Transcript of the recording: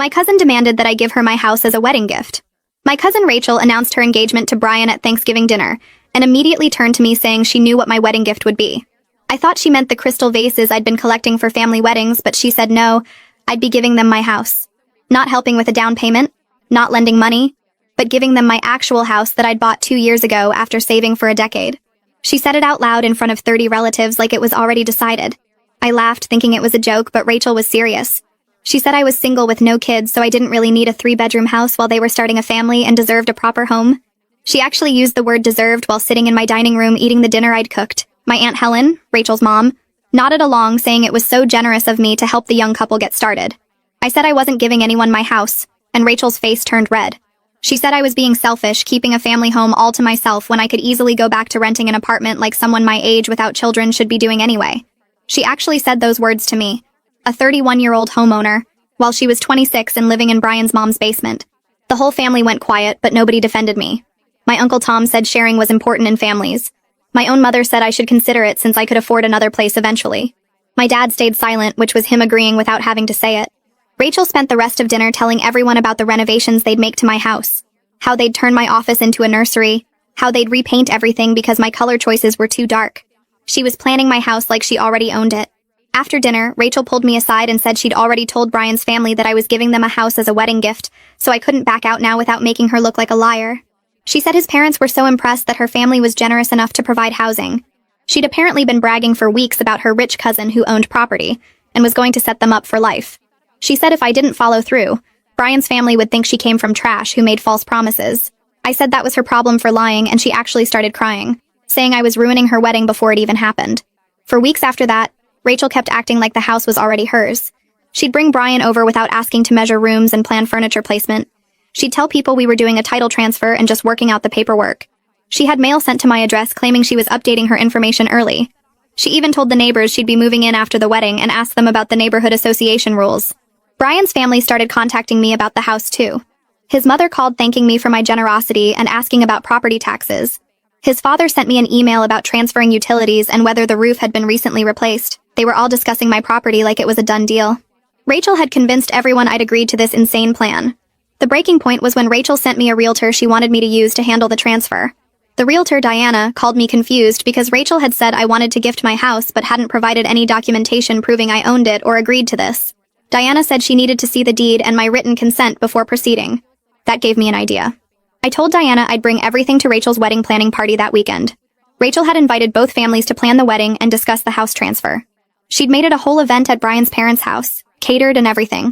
My cousin demanded that I give her my house as a wedding gift. My cousin Rachel announced her engagement to Brian at Thanksgiving dinner, and immediately turned to me saying she knew what my wedding gift would be. I thought she meant the crystal vases I'd been collecting for family weddings, but she said no, I'd be giving them my house. Not helping with a down payment, not lending money, but giving them my actual house that I'd bought 2 years ago after saving for a decade. She said it out loud in front of 30 relatives like it was already decided. I laughed, thinking it was a joke, but Rachel was serious. She said I was single with no kids, so I didn't really need a 3-bedroom house while they were starting a family and deserved a proper home. She actually used the word deserved while sitting in my dining room eating the dinner I'd cooked. My Aunt Helen, Rachel's mom, nodded along, saying it was so generous of me to help the young couple get started. I said I wasn't giving anyone my house, and Rachel's face turned red. She said I was being selfish, keeping a family home all to myself when I could easily go back to renting an apartment like someone my age without children should be doing anyway. She actually said those words to me, a 31-year-old homeowner, while she was 26 and living in Brian's mom's basement. The whole family went quiet, but nobody defended me. My Uncle Tom said sharing was important in families. My own mother said I should consider it since I could afford another place eventually. My dad stayed silent, which was him agreeing without having to say it. Rachel spent the rest of dinner telling everyone about the renovations they'd make to my house, how they'd turn my office into a nursery, how they'd repaint everything because my color choices were too dark. She was planning my house like she already owned it. After dinner, Rachel pulled me aside and said she'd already told Brian's family that I was giving them a house as a wedding gift, so I couldn't back out now without making her look like a liar. She said his parents were so impressed that her family was generous enough to provide housing. She'd apparently been bragging for weeks about her rich cousin who owned property, and was going to set them up for life. She said if I didn't follow through, Brian's family would think she came from trash who made false promises. I said that was her problem for lying, and she actually started crying, saying I was ruining her wedding before it even happened. For weeks after that, Rachel kept acting like the house was already hers. She'd bring Brian over without asking to measure rooms and plan furniture placement. She'd tell people we were doing a title transfer and just working out the paperwork. She had mail sent to my address claiming she was updating her information early. She even told the neighbors she'd be moving in after the wedding and asked them about the neighborhood association rules. Brian's family started contacting me about the house too. His mother called thanking me for my generosity and asking about property taxes. His father sent me an email about transferring utilities and whether the roof had been recently replaced. They were all discussing my property like it was a done deal. Rachel had convinced everyone I'd agreed to this insane plan. The breaking point was when Rachel sent me a realtor she wanted me to use to handle the transfer. The realtor, Diana, called me confused because Rachel had said I wanted to gift my house but hadn't provided any documentation proving I owned it or agreed to this. Diana said she needed to see the deed and my written consent before proceeding. That gave me an idea. I told Diana I'd bring everything to Rachel's wedding planning party that weekend. Rachel had invited both families to plan the wedding and discuss the house transfer. She'd made it a whole event at Brian's parents' house, catered and everything.